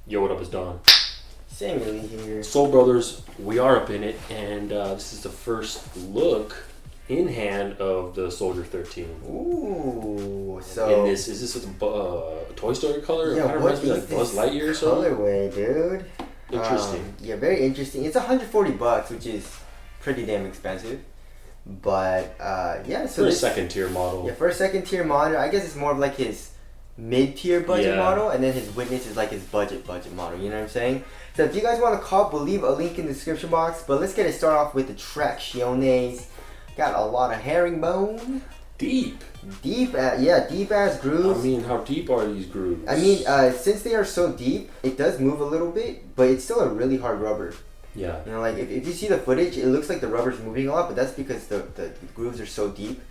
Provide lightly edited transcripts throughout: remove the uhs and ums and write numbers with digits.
Yo, what up, is Don. Same really here. Soul Brothers, we are up in it, and this is the first look in hand of the Soldier 13. Ooh, so... And is this a Toy Story color? Yeah, It kind of reminds me like Buzz Lightyear or something. Colorway, dude. Interesting. Yeah, very interesting. It's $140, which is pretty damn expensive. But, yeah, so for a second tier model. Yeah, for a second tier model, I guess it's more of like his mid-tier budget model, and then his Witness is like his budget model, you know what I'm saying? So if you guys want to call, we'll leave a link in the description box, but let's get it started off with the Tracciones. Got a lot of herringbone. Deep Deep-ass grooves. I mean, how deep are these grooves? I mean, since they are so deep, it does move a little bit, but it's still a really hard rubber. Yeah. You know, like if you see the footage, it looks like the rubber's moving a lot, but that's because the grooves are so deep.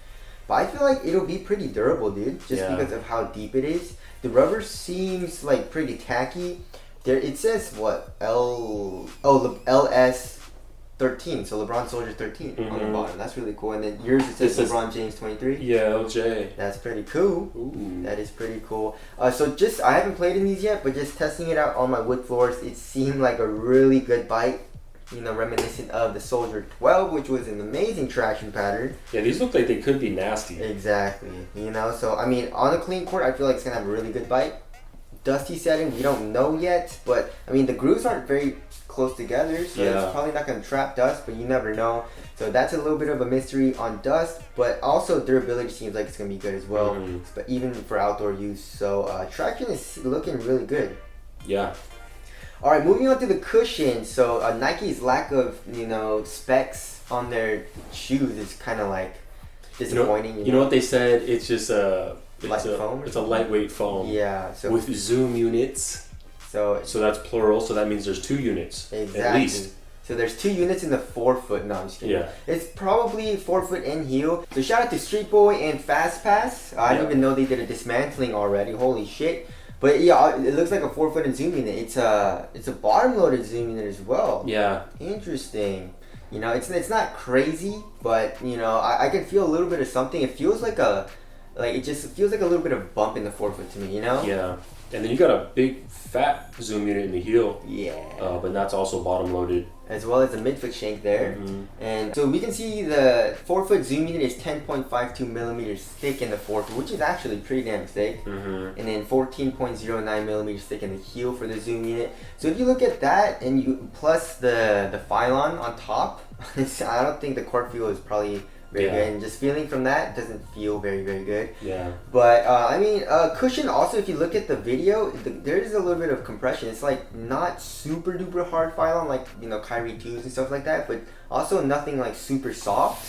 But I feel like it'll be pretty durable, dude, just because of how deep it is. The rubber seems like pretty tacky. There, it says what? LS 13, so LeBron Soldier 13 on the bottom. That's really cool. And then yours, it says LeBron James 23. Yeah, LJ. That's pretty cool. Ooh. That is pretty cool. So just, I haven't played in these yet, but just testing it out on my wood floors, it seemed like a really good bite. You know, reminiscent of the Soldier 12, which was an amazing traction pattern. Yeah, these look like they could be nasty. Exactly. You know, so I mean, on a clean court, I feel like it's gonna have a really good bite. Dusty setting, we don't know yet, but I mean, the grooves aren't very close together, so it's probably not gonna trap dust, but you never know. So that's a little bit of a mystery on dust, but also durability seems like it's gonna be good as well, but even for outdoor use. So traction is looking really good. Yeah. All right, moving on to the cushion. So Nike's lack of, you know, specs on their shoes is kind of like disappointing. You know what they said? It's just Light foam. It's a lightweight foam. Yeah. So with zoom units. So that's plural. So that means there's 2 units exactly. at least. So there's 2 units in the 4-foot. No, I'm just kidding. Yeah. It's probably 4-foot in heel. So shout out to Street Boy and Fast Pass. I didn't even know they did a dismantling already. Holy shit. But yeah, it looks like a 4-foot in zoom unit. It's a bottom loaded zoom unit as well. Yeah. Interesting. You know, it's not crazy, but you know, I can feel a little bit of something. It feels like it just feels like a little bit of bump in the 4-foot to me. You know. Yeah. And then you got a big fat zoom unit in the heel. Yeah. But that's also bottom loaded. As well as a midfoot shank there. And so we can see the 4-foot zoom unit is 10.52 millimeters thick in the 4-foot, which is actually pretty damn thick. And then 14.09 millimeters thick in the heel for the zoom unit. So if you look at that and you plus the Phylon on top, I don't think the cork feel is probably very good. And just feeling from that doesn't feel very, very good. Yeah. But I mean, cushion also, if you look at the video, there is a little bit of compression. It's like not super duper hard Phylon like, you know, Kyrie 2s and stuff like that, but also nothing like super soft.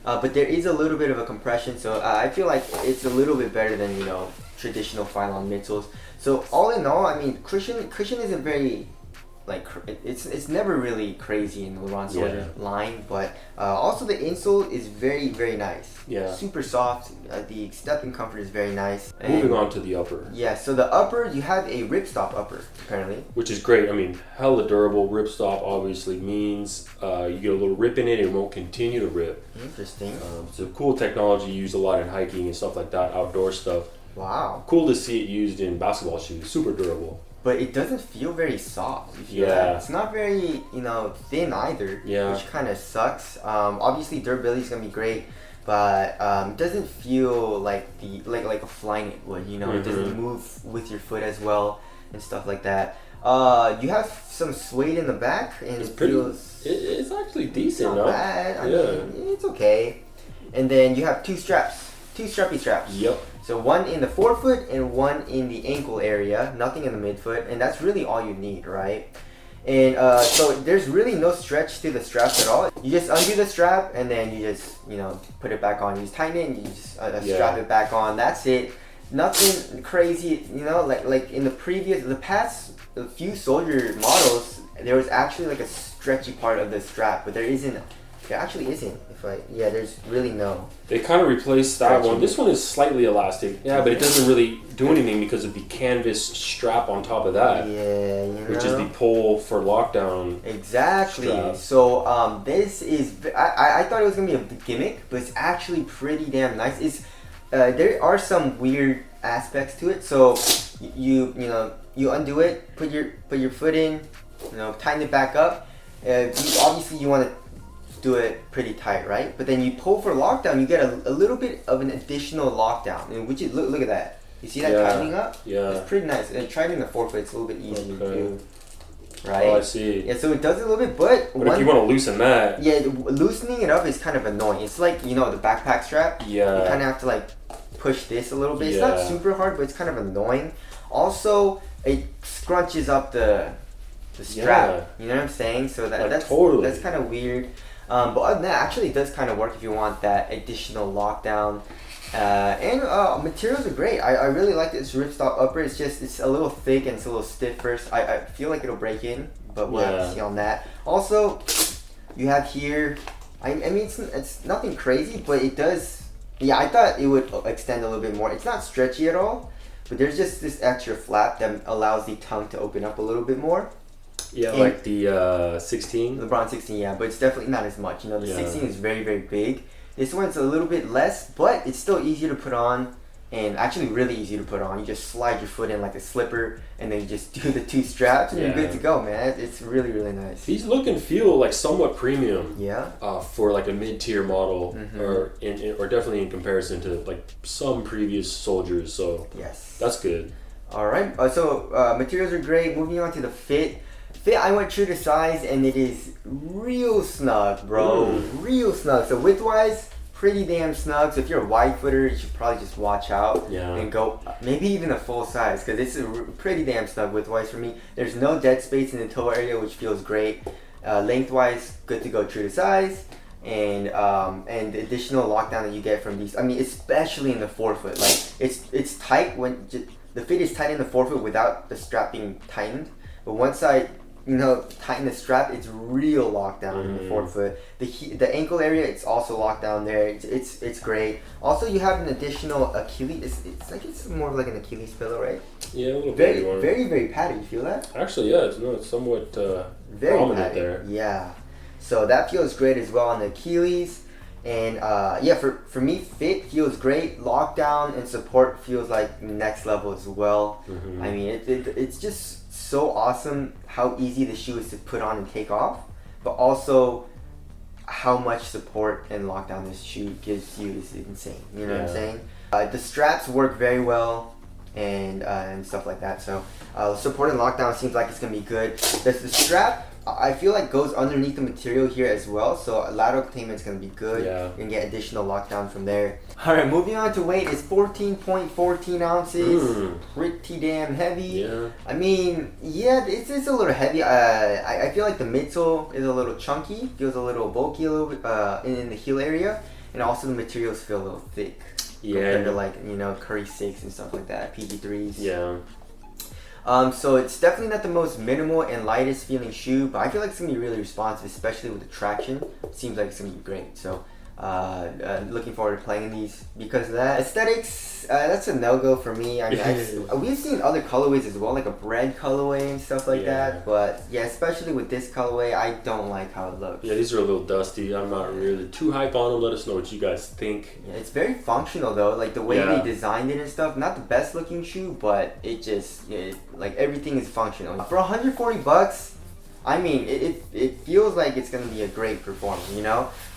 But there is a little bit of a compression, so I feel like it's a little bit better than, you know, traditional Phylon midsoles. So all in all, I mean, cushion isn't very like it's never really crazy in the LeBron Soldier line, but also the insole is very, very nice. Yeah. Super soft. The stepping comfort is very nice. Moving on to the upper. Yeah. So the upper, you have a ripstop upper apparently, which is great. I mean, hella durable. Ripstop obviously means you get a little rip in it, it won't continue to rip. Interesting. It's a cool technology used a lot in hiking and stuff like that, outdoor stuff. Wow. Cool to see it used in basketball shoes. Super durable. But it doesn't feel very soft. It's not very, you know, thin either. Yeah. Which kind of sucks. Obviously durability is gonna be great, but it doesn't feel like like a Flyknit would. You know, it doesn't move with your foot as well and stuff like that. You have some suede in the back, and it's actually decent. Not bad. I mean, it's okay. And then you have 2 straps, 2 strappy straps. Yep. So one in the 4-foot and one in the ankle area, nothing in the midfoot, and that's really all you need, right? And so there's really no stretch to the straps at all. You just undo the strap and then you just, you know, put it back on. You just tighten it and you just strap it back on. That's it. Nothing crazy, you know, like in the past few Soldier models, there was actually like a stretchy part of the strap, but there actually isn't. There's really no. They kind of replaced that one. This one is slightly elastic. Yeah, but it doesn't really do anything because of the canvas strap on top of that. Yeah, you know. Which is the pole for lockdown. Exactly. Strap. So this is. I thought it was gonna be a gimmick, but it's actually pretty damn nice. It's there are some weird aspects to it. So you know, you undo it, put your foot in, you know, tighten it back up. Obviously you want to do it pretty tight, right? But then you pull for lockdown, you get a little bit of an additional lockdown, and which is look at that. You see that tightening up? Yeah. It's pretty nice. And try it in the forefoot, it's a little bit easier to do. Right? Oh, I see. Yeah, so it does it a little bit, but if you want to loosen that, yeah, loosening it up is kind of annoying. It's like, you know, the backpack strap. Yeah. You kind of have to like push this a little bit. It's not super hard, but it's kind of annoying. Also, it scrunches up the strap. You know what I'm saying? So that's kind of weird. But other than that, actually, it does kind of work if you want that additional lockdown. And materials are great. I really like this ripstop upper. It's a little thick and it's a little stiff first. I feel like it'll break in, but we'll have to see on that. Also, you have here, I mean, it's nothing crazy, but it does, yeah, I thought it would extend a little bit more. It's not stretchy at all, but there's just this extra flap that allows the tongue to open up a little bit more. Yeah, and like the 16? LeBron 16, yeah, but it's definitely not as much. You know, the 16 is very, very big. This one's a little bit less, but it's still easier to put on, and actually really easy to put on. You just slide your foot in like a slipper, and then you just do the 2 straps, and you're good to go, man. It's really, really nice. These look and feel like somewhat premium. Yeah. For like a mid-tier model, or definitely in comparison to like some previous soldiers. So yes, that's good. All right. So materials are great. Moving on to the fit. I went true to size, and it is real snug, bro. Real snug. So width-wise, pretty damn snug. So if you're a wide footer, you should probably just watch out and go maybe even a full size, because it's pretty damn snug width-wise for me. There's no dead space in the toe area, which feels great. Length-wise, good to go true to size. And the additional lockdown that you get from these, I mean, especially in the forefoot, like it's tight when the fit is tight in the forefoot without the strap being tightened. But once I tighten the strap, it's real lockdown in the forefoot. The ankle area, it's also locked down there. It's great. Also, you have an additional Achilles. It's more of like an Achilles pillow, right? Yeah, a little very, bit. very, very padded. You feel that? Actually, yeah, it's somewhat very prominent padded there. Yeah. So that feels great as well on the Achilles. And for me, fit feels great. Lockdown and support feels like next level as well. I mean, it's just so awesome how easy the shoe is to put on and take off, but also how much support and lockdown this shoe gives you is insane. You know what I'm saying? The straps work very well and stuff like that. So support and lockdown seems like it's gonna be good. The strap, I feel like, goes underneath the material here as well, so lateral containment is going to be good. You can get additional lockdown from there. Alright, moving on to weight, it's 14.14 ounces. Pretty damn heavy. I mean, yeah, it's a little heavy. I feel like the midsole is a little chunky, feels a little bulky a little bit in the heel area, and also the materials feel a little thick. Compared to like, Curry 6 and stuff like that, PG3s. So it's definitely not the most minimal and lightest feeling shoe, but I feel like it's gonna be really responsive, especially with the traction. It seems like it's gonna be great. So looking forward to playing these because of that. Aesthetics, that's a no-go for me. I mean, we've seen other colorways as well, like a bread colorway and stuff like that. But yeah, especially with this colorway, I don't like how it looks. Yeah, these are a little dusty. I'm not really too hype on them. Let us know what you guys think. Yeah, it's very functional though, like the way they designed it and stuff. Not the best looking shoe, but it just like everything is functional. For $140, I mean, it feels like it's gonna be a great performance.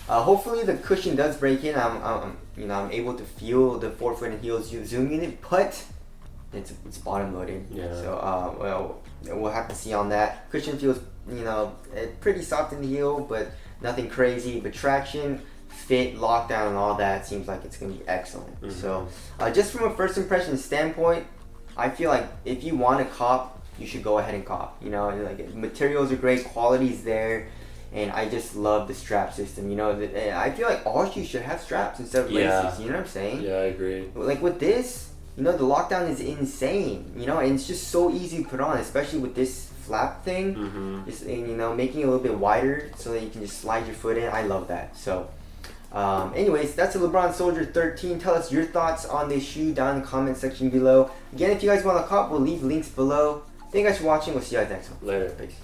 Hopefully the cushion does break in. I'm able to feel the forefoot and heels zooming in it, but it's bottom loaded. So we'll have to see on that. Cushion feels pretty soft in the heel, but nothing crazy. But traction, fit, lockdown, and all that seems like it's gonna be excellent. So just from a first impression standpoint, I feel like if you want to cop, you should go ahead and cop. Like materials are great, quality's there. And I just love the strap system. I feel like all shoes should have straps instead of laces. You know what I'm saying? Yeah, I agree. Like with this, the lockdown is insane. And it's just so easy to put on, especially with this flap thing. Just making it a little bit wider so that you can just slide your foot in. I love that. So, anyways, that's the LeBron Soldier 13. Tell us your thoughts on this shoe down in the comment section below. Again, if you guys want to cop, we'll leave links below. Thank you guys for watching. We'll see you guys next one. Later. Peace.